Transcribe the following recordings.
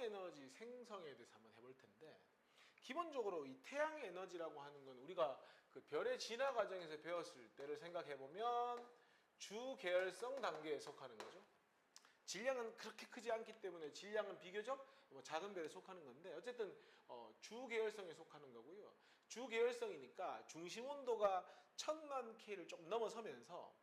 에너지 생성에 대해서 한번 해볼 텐데, 기본적으로 이 태양 에너지라고 하는 건 우리가 그 별의 진화 과정에서 배웠을 때를 생각해 보면 주계열성 단계에 속하는 거죠. 질량은 그렇게 크지 않기 때문에 질량은 비교적 작은 별에 속하는 건데, 어쨌든 주계열성에 속하는 거고요. 주계열성이니까 중심 온도가 1000만 K를 조금 넘어서면서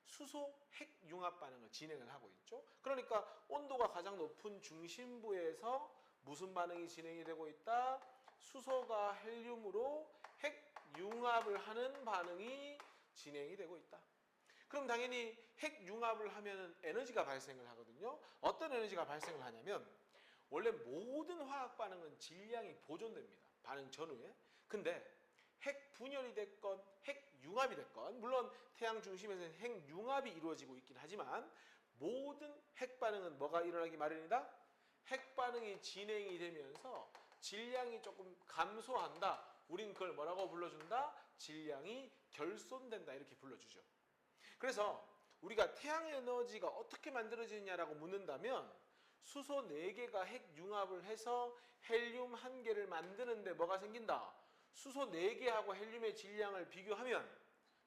수소 핵 융합 반응을 진행을 하고 있죠. 그러니까 온도가 가장 높은 중심부에서 무슨 반응이 진행이 되고 있다? 수소가 헬륨으로 핵 융합을 하는 반응이 진행이 되고 있다. 그럼 당연히 핵 융합을 하면 에너지가 발생을 하거든요. 어떤 에너지가 발생을 하냐면, 원래 모든 화학 반응은 질량이 보존됩니다. 반응 전후에. 근데 핵 분열이 됐건 핵 융합이 됐건, 물론 태양 중심에서는 핵 융합이 이루어지고 있긴 하지만 모든 핵 반응은 뭐가 일어나기 마련이다? 핵 반응이 진행이 되면서 질량이 조금 감소한다. 우린 그걸 뭐라고 불러준다? 질량이 결손된다. 이렇게 불러주죠. 그래서 우리가 태양 에너지가 어떻게 만들어지느냐라고 묻는다면, 수소 4개가 핵 융합을 해서 헬륨 1개를 만드는데 뭐가 생긴다? 수소 4개하고 헬륨의 질량을 비교하면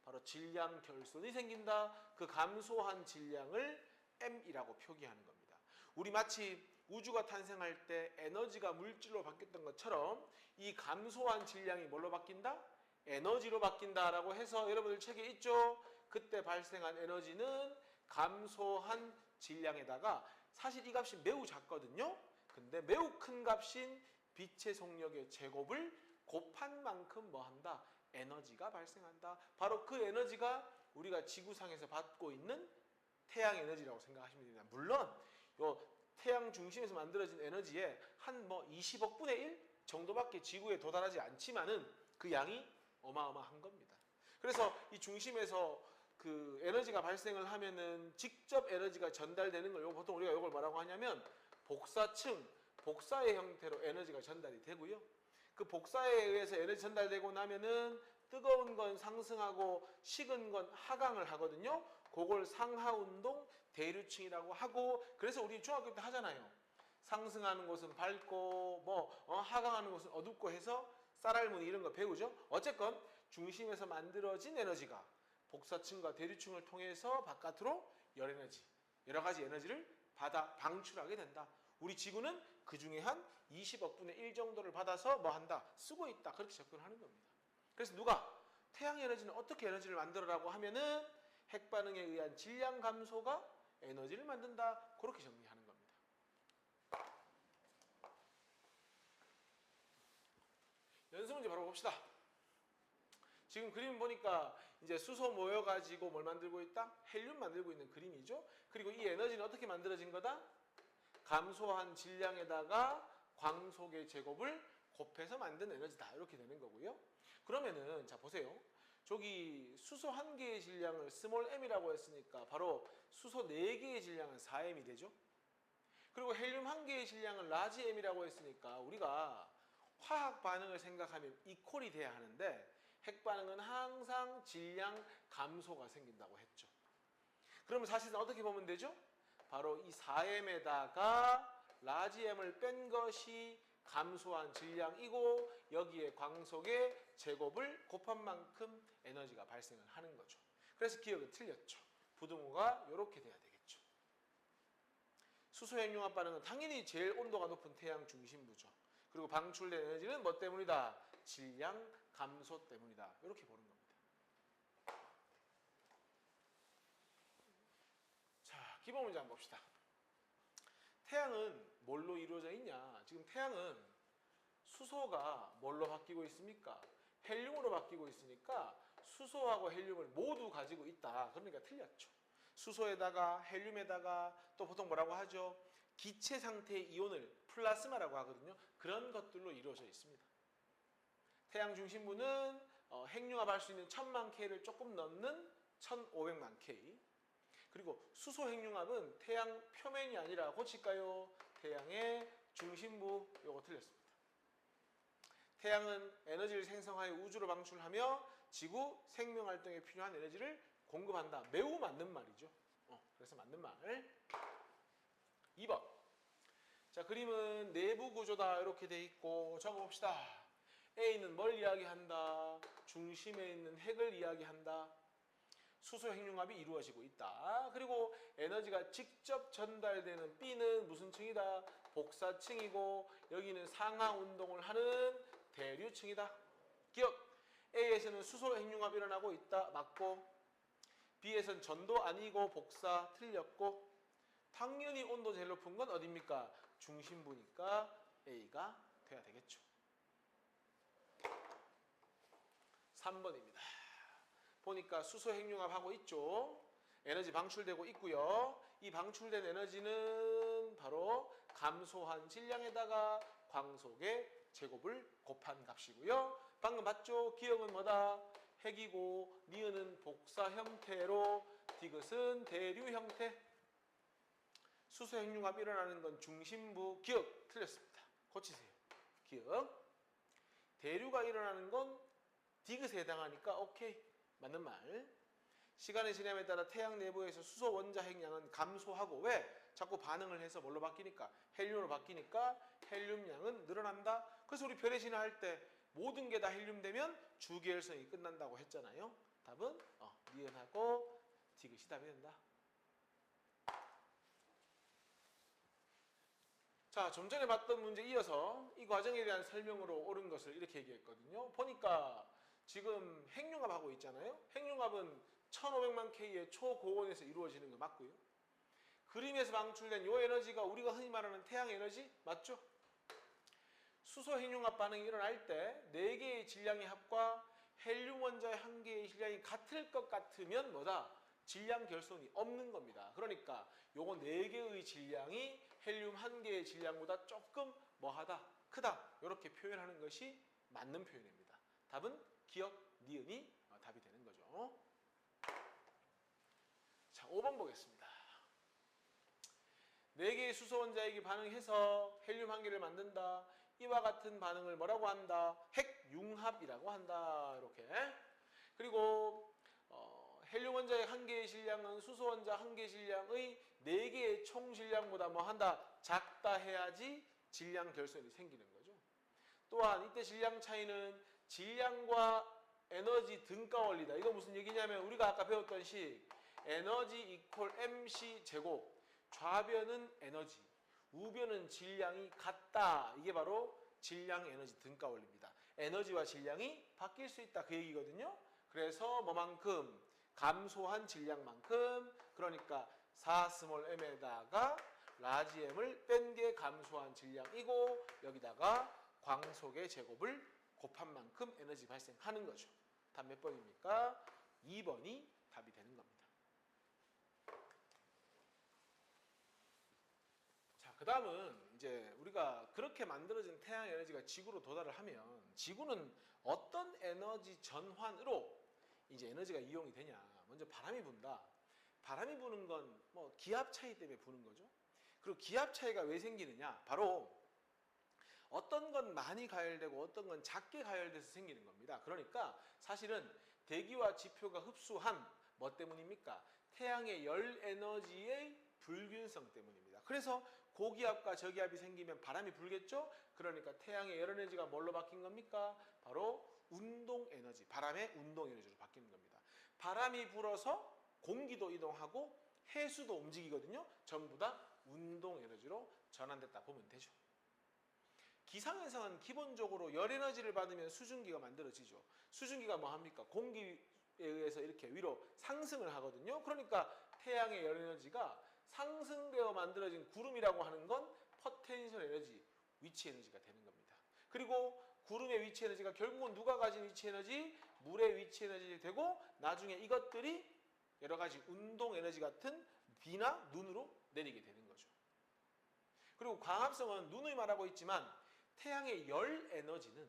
바로 질량 결손이 생긴다. 그 감소한 질량을 M이라고 표기하는 겁니다. 우리 마치 우주가 탄생할 때 에너지가 물질로 바뀌었던 것처럼 이 감소한 질량이 뭘로 바뀐다? 에너지로 바뀐다라고 해서 여러분들 책에 있죠? 그때 발생한 에너지는 감소한 질량에다가, 사실 이 값이 매우 작거든요. 근데 매우 큰 값인 빛의 속력의 제곱을 곱한 만큼 뭐 한다? 에너지가 발생한다. 바로 그 에너지가 우리가 지구상에서 받고 있는 태양 에너지라고 생각하시면 됩니다. 물론 요 태양 중심에서 만들어진 에너지의 한 20억 분의 1 정도밖에 지구에 도달하지 않지만은 그 양이 어마어마한 겁니다. 그래서 이 중심에서 그 에너지가 발생을 하면은 직접 에너지가 전달되는 걸 보통 우리가 이걸 뭐라고 하냐면 복사층, 복사의 형태로 에너지가 전달이 되고요. 그 복사에 의해서 에너지 전달되고 나면은 뜨거운 건 상승하고 식은 건 하강을 하거든요. 그걸 상하운동 대류층이라고 하고, 그래서 우리 중학교 때 하잖아요. 상승하는 곳은 밝고 하강하는 곳은 어둡고 해서 쌀알무늬 이런 거 배우죠. 어쨌건 중심에서 만들어진 에너지가 복사층과 대류층을 통해서 바깥으로 열에너지, 여러 가지 에너지를 받아 방출하게 된다. 우리 지구는 그 중에 한 20억 분의 1 정도를 받아서 뭐 한다? 쓰고 있다. 그렇게 접근을 하는 겁니다. 그래서 누가 태양 에너지는 어떻게 에너지를 만들어라고 하면은 핵 반응에 의한 질량 감소가 에너지를 만든다. 그렇게 정리하는 겁니다. 연습 문제 바로 봅시다. 지금 그림 보니까 이제 수소 모여가지고 뭘 만들고 있다? 헬륨 만들고 있는 그림이죠. 그리고 이 에너지는 어떻게 만들어진 거다? 감소한 질량에다가 광속의 제곱을 곱해서 만든 에너지다. 이렇게 되는 거고요. 그러면은 자 보세요. 저기 수소 1개의 질량을 스몰 m이라고 했으니까 바로 수소 4개의 질량은 4m이 되죠. 그리고 헬륨 1개의 질량을 라지 m이라고 했으니까 우리가 화학 반응을 생각하면 이퀄이 돼야 하는데, 핵 반응은 항상 질량 감소가 생긴다고 했죠. 그러면 사실은 어떻게 보면 되죠? 바로 이 4m에다가 라지 m을 뺀 것이 감소한 질량이고, 여기에 광속의 제곱을 곱한 만큼 에너지가 발생을 하는 거죠. 그래서 기억은 틀렸죠. 부등호가 이렇게 돼야 되겠죠. 수소 핵융합 반응은 당연히 제일 온도가 높은 태양 중심부죠. 그리고 방출된 에너지는 뭐 때문이다? 질량 감소 때문이다. 이렇게 보는 겁니다. 자, 기본 문제 한번 봅시다. 태양은 뭘로 이루어져 있냐? 지금 태양은 수소가 뭘로 바뀌고 있습니까? 헬륨으로 바뀌고 있으니까 수소하고 헬륨을 모두 가지고 있다. 그러니까 틀렸죠. 수소에다가 헬륨에다가 또 보통 뭐라고 하죠? 기체 상태의 이온을 플라스마라고 하거든요. 그런 것들로 이루어져 있습니다. 태양 중심부는 핵융합할 수 있는 1000만 K를 조금 넘는 1500만 K. 그리고 수소 핵융합은 태양 표면이 아니라 고칠까요? 태양의 중심부. 요거 틀렸습니다. 태양은 에너지를 생성하여 우주로 방출하며 지구 생명활동에 필요한 에너지를 공급한다. 매우 맞는 말이죠. 그래서 맞는 말. 2번. 자, 그림은 내부 구조다 이렇게 돼 있고 적어봅시다. A는 뭘 이야기한다? 중심에 있는 핵을 이야기한다. 수소 핵융합이 이루어지고 있다. 그리고 에너지가 직접 전달되는 B는 무슨 층이다? 복사층이고 여기는 상하 운동을 하는 대류층이다. 기억! A에서는 수소 핵융합이 일어나고 있다. 맞고 B에서는 전도 아니고 복사 틀렸고 당연히 온도 제일 높은 건 어딥니까? 중심부니까 A가 돼야 되겠죠. 3번입니다. 보니까 수소 핵융합하고 있죠. 에너지 방출되고 있고요. 이 방출된 에너지는 바로 감소한 질량에다가 광속의 제곱을 곱한 값이고요. 방금 봤죠? 기억은 뭐다? 핵이고 니은은 복사 형태로 디귿은 대류 형태. 수소 핵융합이 일어나는 건 중심부. 기억 틀렸습니다. 고치세요. 기억. 대류가 일어나는 건 디귿에 해당하니까 오케이. 맞는 말. 시간의 지남에 따라 태양 내부에서 수소 원자 핵량은 감소하고 왜? 자꾸 반응을 해서 뭘로 바뀌니까? 헬륨으로 바뀌니까 헬륨량은 늘어난다. 그래서 우리 별의 진화할 때 모든 게 다 헬륨 되면 주계열성이 끝난다고 했잖아요. 답은 니은하고 디귿이 답이 된다. 자, 좀 전에 봤던 문제 이어서 이 과정에 대한 설명으로 옳은 것을 이렇게 얘기했거든요. 보니까 지금 핵융합하고 있잖아요. 핵융합은 1500만 K의 초고온에서 이루어지는 거 맞고요. 그림에서 방출된 이 에너지가 우리가 흔히 말하는 태양 에너지 맞죠? 수소 핵융합 반응이 일어날 때 4개의 질량의 합과 헬륨 원자의 1개의 질량이 같을 것 같으면 뭐다? 질량 결손이 없는 겁니다. 그러니까 요거 4개의 질량이 헬륨 1개의 질량보다 조금 뭐하다? 크다. 이렇게 표현하는 것이 맞는 표현입니다. 답은 기억, 니은이 답이 되는 거죠. 자, 5번 보겠습니다. 4개의 수소 원자액이 반응해서 헬륨 1개를 만든다. 이와 같은 반응을 뭐라고 한다? 핵융합이라고 한다. 이렇게. 그리고 헬륨 원자액 1개의 질량은 수소 원자 1개 질량의 4개의 총 질량보다 뭐 한다? 작다 해야지 질량 결손이 생기는 거죠. 또한 이때 질량 차이는 질량과 에너지 등가 원리다. 이거 무슨 얘기냐면 우리가 아까 배웠던 식 에너지 이퀄 MC 제곱. 좌변은 에너지, 우변은 질량이 같다. 이게 바로 질량 에너지 등가 원리입니다. 에너지와 질량이 바뀔 수 있다. 그 얘기거든요. 그래서 뭐만큼? 감소한 질량만큼. 그러니까 4m에다가 라지 m을 뺀 게 감소한 질량이고 여기다가 광속의 제곱을 곱한 만큼 에너지 발생하는 거죠. 답 몇 번입니까? 2번이 답이 되는 겁니다. 자, 그 다음은 이제 우리가 그렇게 만들어진 태양 에너지가 지구로 도달을 하면 지구는 어떤 에너지 전환으로 이제 에너지가 이용이 되냐. 먼저 바람이 분다. 바람이 부는 건 뭐 기압 차이 때문에 부는 거죠. 그리고 기압 차이가 왜 생기느냐. 바로 어떤 건 많이 가열되고 어떤 건 작게 가열돼서 생기는 겁니다. 그러니까 사실은 대기와 지표가 흡수한 뭐 때문입니까? 태양의 열 에너지의 불균성 때문입니다. 그래서 고기압과 저기압이 생기면 바람이 불겠죠? 그러니까 태양의 열 에너지가 뭘로 바뀐 겁니까? 바로 운동 에너지, 바람의 운동 에너지로 바뀌는 겁니다. 바람이 불어서 공기도 이동하고 해수도 움직이거든요. 전부 다 운동 에너지로 전환됐다 보면 되죠. 기상현상은 기본적으로 열 에너지를 받으면 수증기가 만들어지죠. 수증기가 뭐 합니까? 공기에 의해서 이렇게 위로 상승을 하거든요. 그러니까 태양의 열 에너지가 상승되어 만들어진 구름이라고 하는 건 포텐셜 에너지, 위치 에너지가 되는 겁니다. 그리고 구름의 위치 에너지가 결국은 누가 가진 위치 에너지? 물의 위치 에너지 되고 나중에 이것들이 여러 가지 운동 에너지 같은 비나 눈으로 내리게 되는 거죠. 그리고 광합성은 누누이 말하고 있지만 태양의 열 에너지는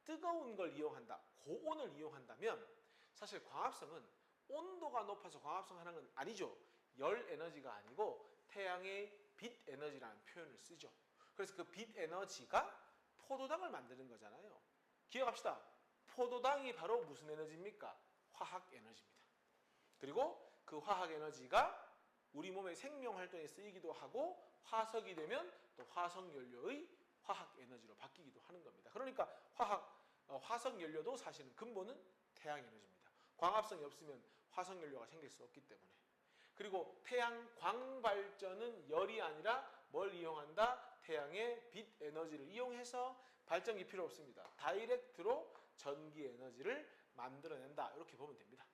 뜨거운 걸 이용한다. 고온을 이용한다면 사실 광합성은 온도가 높아서 광합성하는 건 아니죠. 열 에너지가 아니고 태양의 빛 에너지라는 표현을 쓰죠. 그래서 그 빛 에너지가 포도당을 만드는 거잖아요. 기억합시다. 포도당이 바로 무슨 에너지입니까? 화학 에너지입니다. 그리고 그 화학 에너지가 우리 몸의 생명 활동에 쓰이기도 하고 화석이 되면 또 화석연료의 화학에너지로 바뀌기도 하는 겁니다. 그러니까 화석연료도 사실은 근본은 태양에너지입니다. 광합성이 없으면 화석연료가 생길 수 없기 때문에. 그리고 태양광 발전은 열이 아니라 뭘 이용한다? 태양의 빛 에너지를 이용해서 발전기 필요 없습니다. 다이렉트로 전기 에너지를 만들어낸다. 이렇게 보면 됩니다.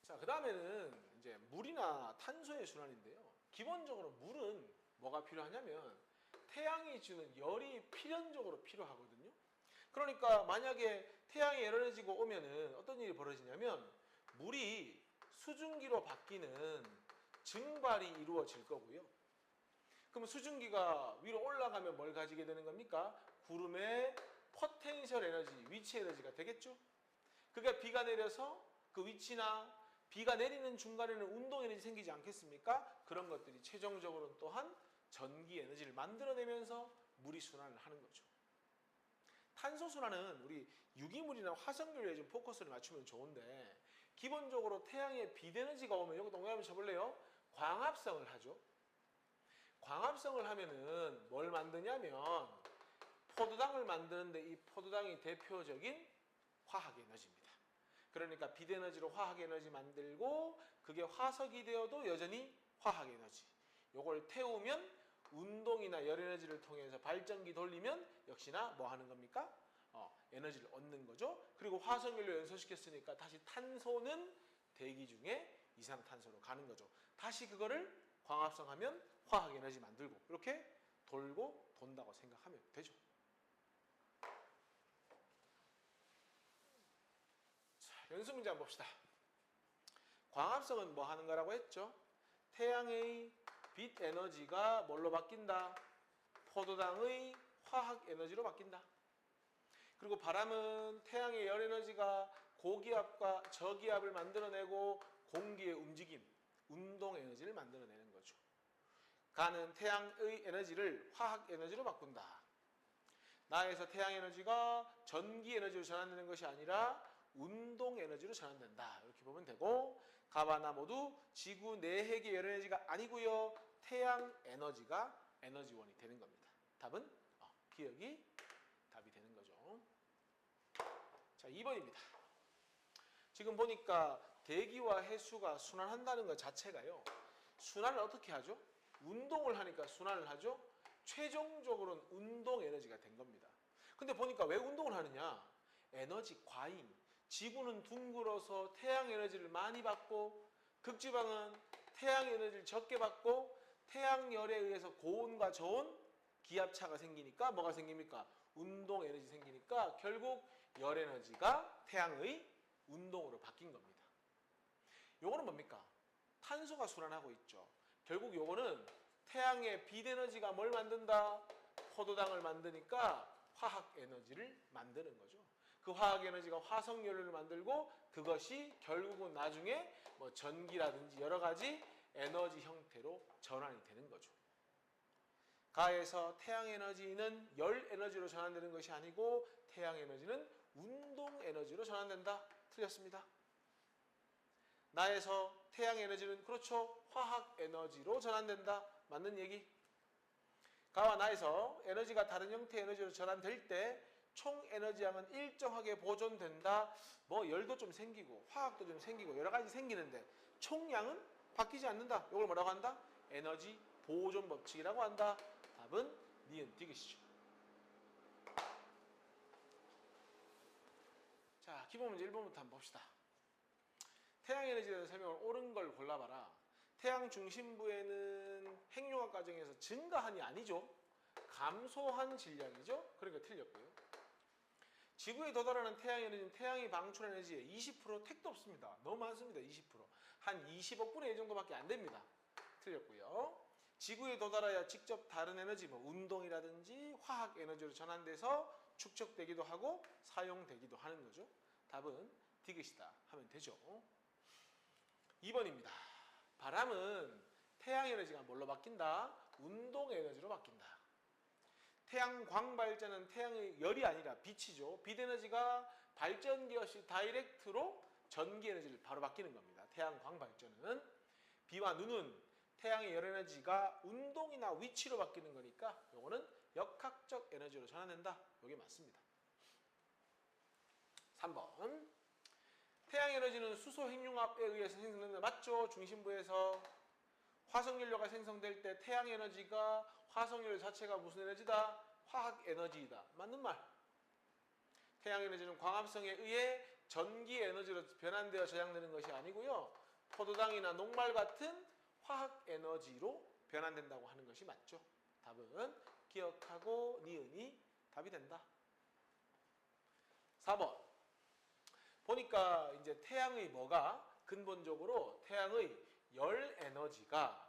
자, 그 다음에는 이제 물이나 탄소의 순환인데요. 기본적으로 물은 뭐가 필요하냐면 태양이 주는 열이 필연적으로 필요하거든요. 그러니까 만약에 태양이 에너지가 오면은 어떤 일이 벌어지냐면 물이 수증기로 바뀌는 증발이 이루어질 거고요. 그럼 수증기가 위로 올라가면 뭘 가지게 되는 겁니까? 구름의 포텐셜 에너지, 위치 에너지가 되겠죠? 그게 비가 내려서 그 위치나 비가 내리는 중간에는 운동 에너지 생기지 않겠습니까? 그런 것들이 최종적으로는 또한 전기 에너지를 만들어내면서 물이 순환을 하는 거죠. 탄소 순환은 우리 유기물이나 화석연료에 좀 포커스를 맞추면 좋은데 기본적으로 태양의 빛 에너지가 오면 여기 동그라미 한번 쳐볼래요? 광합성을 하죠. 광합성을 하면은 뭘 만드냐면 포도당을 만드는데 이 포도당이 대표적인 화학 에너지입니다. 그러니까 빛 에너지로 화학 에너지 만들고 그게 화석이 되어도 여전히 화학 에너지. 요걸 태우면 운동이나 열 에너지를 통해서 발전기 돌리면 역시나 뭐 하는 겁니까? 에너지를 얻는 거죠. 그리고 화석연료 연소시켰으니까 다시 탄소는 대기 중에 이산화탄소로 가는 거죠. 다시 그거를 광합성하면 화학 에너지 만들고 이렇게 돌고 돈다고 생각하면 되죠. 자, 연습 문제 한번 봅시다. 광합성은 뭐 하는 거라고 했죠? 태양의 빛 에너지가 뭘로 바뀐다? 포도당의 화학 에너지로 바뀐다. 그리고 바람은 태양의 열 에너지가 고기압과 저기압을 만들어내고 공기의 움직임, 운동 에너지를 만들어내는 거죠. 가는 태양의 에너지를 화학 에너지로 바꾼다. 나에서 태양 에너지가 전기 에너지로 전환되는 것이 아니라 운동 에너지로 전환된다. 이렇게 보면 되고 가와 나 모두 지구 내핵의 열 에너지가 아니고요. 태양 에너지가 에너지원이 되는 겁니다. 답은 기억이 답이 되는 거죠. 자, 2번입니다. 지금 보니까 대기와 해수가 순환한다는 것 자체가요. 순환을 어떻게 하죠? 운동을 하니까 순환을 하죠. 최종적으로는 운동 에너지가 된 겁니다. 근데 보니까 왜 운동을 하느냐? 에너지 과잉. 지구는 둥글어서 태양 에너지를 많이 받고 극지방은 태양 에너지를 적게 받고 태양열에 의해서 고온과 저온 기압차가 생기니까 뭐가 생깁니까? 운동 에너지 생기니까 결국 열 에너지가 태양의 운동으로 바뀐 겁니다. 요거는 뭡니까? 탄소가 순환하고 있죠. 결국 요거는 태양의 빛 에너지가 뭘 만든다? 포도당을 만드니까 화학 에너지를 만드는 거죠. 그 화학 에너지가 화석연료를 만들고 그것이 결국은 나중에 뭐 전기라든지 여러 가지 에너지 형태로 전환이 되는 거죠. 가에서 태양 에너지는 열 에너지로 전환되는 것이 아니고 태양 에너지는 운동 에너지로 전환된다. 틀렸습니다. 나에서 태양 에너지는 그렇죠. 화학 에너지로 전환된다. 맞는 얘기. 가와 나에서 에너지가 다른 형태의 에너지로 전환될 때 총 에너지량은 일정하게 보존된다. 뭐 열도 좀 생기고 화학도 좀 생기고 여러 가지 생기는데 총량은 바뀌지 않는다. 이걸 뭐라고 한다? 에너지 보존 법칙이라고 한다. 답은 니은 디귿이죠. 자, 기본 문제 1번부터 한번 봅시다. 태양 에너지에 대한 설명을 옳은 걸 골라봐라. 태양 중심부에는 핵융합 과정에서 증가한이 아니죠. 감소한 질량이죠. 그러니까 틀렸고요. 지구에 도달하는 태양 에너지는 태양이 방출한 에너지의 20% 택도 없습니다. 너무 많습니다. 20%. 한 20억분의 1 정도밖에 안 됩니다. 틀렸고요. 지구에 도달하여 직접 다른 에너지, 뭐 운동이라든지 화학 에너지로 전환돼서 축적되기도 하고 사용되기도 하는 거죠. 답은 디귿이다 하면 되죠. 2번입니다. 바람은 태양 에너지가 뭘로 바뀐다? 운동 에너지로 바뀐다. 태양 광발전은 태양의 열이 아니라 빛이죠. 빛 에너지가 발전기 없이 다이렉트로 전기 에너지를 바로 바뀌는 겁니다. 태양 광발전은. 비와 눈은 태양의 열 에너지가 운동이나 위치로 바뀌는 거니까 요거는 역학적 에너지로 전환된다. 요게 맞습니다. 3번. 태양 에너지는 수소 핵융합에 의해서 생성된다. 맞죠? 중심부에서 화석연료가 생성될 때 태양 에너지가 화석연료 자체가 무슨 에너지다? 화학 에너지이다. 맞는 말. 태양 에너지는 광합성에 의해 전기 에너지로 변환되어 저장되는 것이 아니고요. 포도당이나 녹말 같은 화학 에너지로 변환된다고 하는 것이 맞죠. 답은 기억하고 니은이 답이 된다. 4번. 보니까 이제 태양의 뭐가 근본적으로 태양의 열 에너지가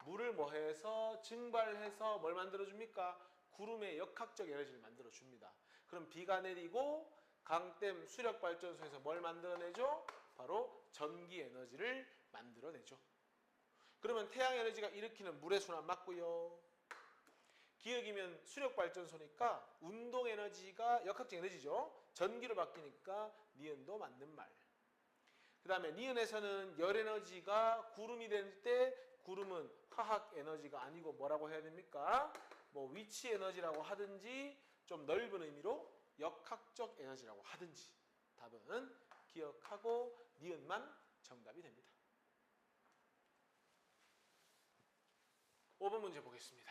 물을 뭐해서 증발해서 뭘 만들어줍니까? 구름의 역학적 에너지를 만들어줍니다. 그럼 비가 내리고 강댐 수력발전소에서 뭘 만들어내죠? 바로 전기 에너지를 만들어내죠. 그러면 태양 에너지가 일으키는 물의 순환 맞고요. 기역이면 수력발전소니까 운동 에너지가 역학적 에너지죠. 전기로 바뀌니까 니은도 맞는 말. 그 다음에 니은에서는 열 에너지가 구름이 될 때 구름은 화학 에너지가 아니고 뭐라고 해야 됩니까? 뭐 위치 에너지라고 하든지 좀 넓은 의미로 역학적 에너지라고 하든지 답은 기억하고 니은만 정답이 됩니다. 5번 문제 보겠습니다.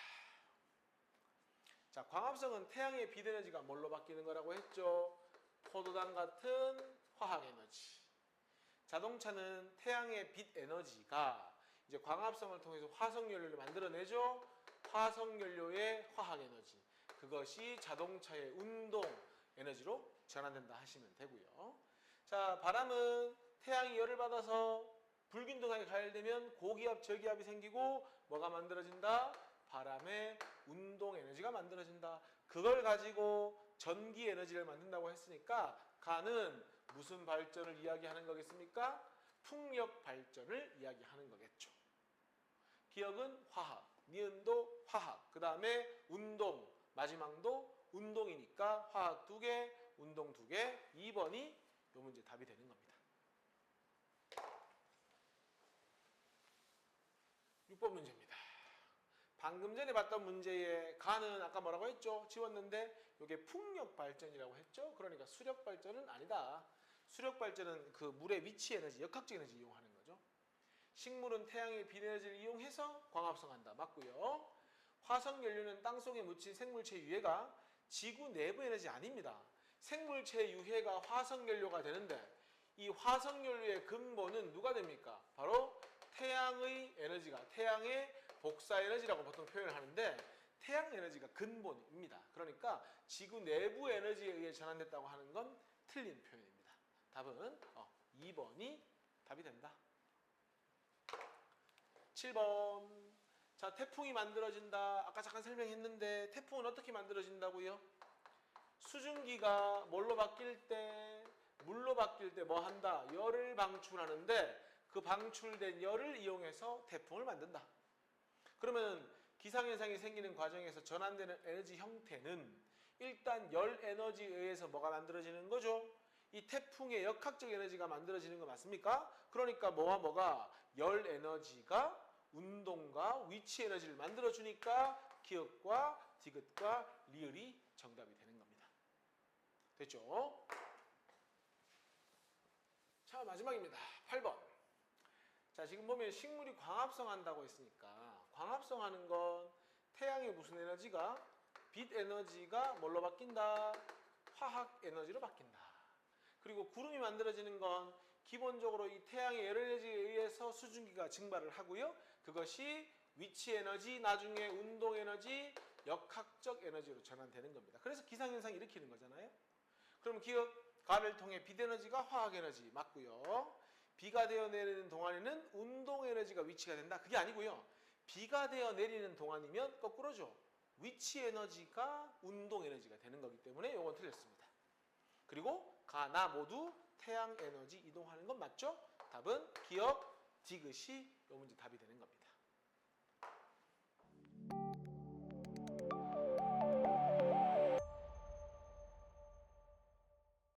자, 광합성은 태양의 빛 에너지가 뭘로 바뀌는 거라고 했죠? 포도당 같은 화학 에너지. 자동차는 태양의 빛 에너지가 이제 광합성을 통해서 화석연료를 만들어내죠. 화석연료의 화학 에너지. 그것이 자동차의 운동 에너지로 전환된다 하시면 되고요. 자, 바람은 태양이 열을 받아서 불균등하게 가열되면 고기압, 저기압이 생기고 뭐가 만들어진다? 바람의 운동 에너지가 만들어진다. 그걸 가지고 전기 에너지를 만든다고 했으니까 가는 무슨 발전을 이야기하는 거겠습니까? 풍력 발전을 이야기하는 거겠죠. 기억은 화학, 니은도 화학, 그 다음에 운동, 마지막도 운동이니까 화학 2개, 운동 2개, 2번이 이 문제 답이 되는 겁니다. 6번 문제입니다. 방금 전에 봤던 문제의 가는 아까 뭐라고 했죠? 지웠는데 이게 풍력 발전이라고 했죠? 그러니까 수력 발전은 아니다. 수력 발전은 그 물의 위치 에너지, 역학적 에너지 이용하는 거죠. 식물은 태양의 빛 에너지를 이용해서 광합성한다. 맞고요. 화석 연료는 땅속에 묻힌 생물체 유해가 지구 내부 에너지 아닙니다. 생물체 유해가 화석 연료가 되는데 이 화석 연료의 근본은 누가 됩니까? 바로 태양의 에너지가 태양의 복사 에너지라고 보통 표현을 하는데 태양 에너지가 근본입니다. 그러니까 지구 내부 에너지에 의해 전환됐다고 하는 건 틀린 표현입니다. 답은 2번이 답이 된다. 7번. 자, 태풍이 만들어진다. 아까 잠깐 설명했는데 태풍은 어떻게 만들어진다고요? 수증기가 뭘로 바뀔 때? 물로 바뀔 때 뭐 한다? 열을 방출하는데 그 방출된 열을 이용해서 태풍을 만든다. 그러면 기상현상이 생기는 과정에서 전환되는 에너지 형태는 일단 열 에너지에 의해서 뭐가 만들어지는 거죠? 이 태풍의 역학적 에너지가 만들어지는 거 맞습니까? 그러니까 뭐와 뭐가 열 에너지가 운동과 위치 에너지를 만들어주니까 기역과 디귿과 리을이 정답이 되는 겁니다. 됐죠? 자, 마지막입니다. 8번. 자, 지금 보면 식물이 광합성 한다고 했으니까 광합성 하는 건 태양의 무슨 에너지가 빛 에너지가 뭘로 바뀐다? 화학 에너지로 바뀐다. 그리고 구름이 만들어지는 건 기본적으로 이 태양의 열 에너지에 의해서 수증기가 증발을 하고요. 그것이 위치 에너지, 나중에 운동 에너지, 역학적 에너지로 전환되는 겁니다. 그래서 기상현상을 일으키는 거잖아요. 그럼 기억, 가를 통해 빛 에너지가 화학 에너지 맞고요. 비가 되어 내리는 동안에는 운동 에너지가 위치가 된다. 그게 아니고요. 비가 되어 내리는 동안이면 거꾸로죠. 위치 에너지가 운동 에너지가 되는 거기 때문에 이건 틀렸습니다. 그리고 가, 나 모두 태양 에너지 이동하는 건 맞죠? 답은 기억, 디귿이 이 문제 답이 되는 겁니다.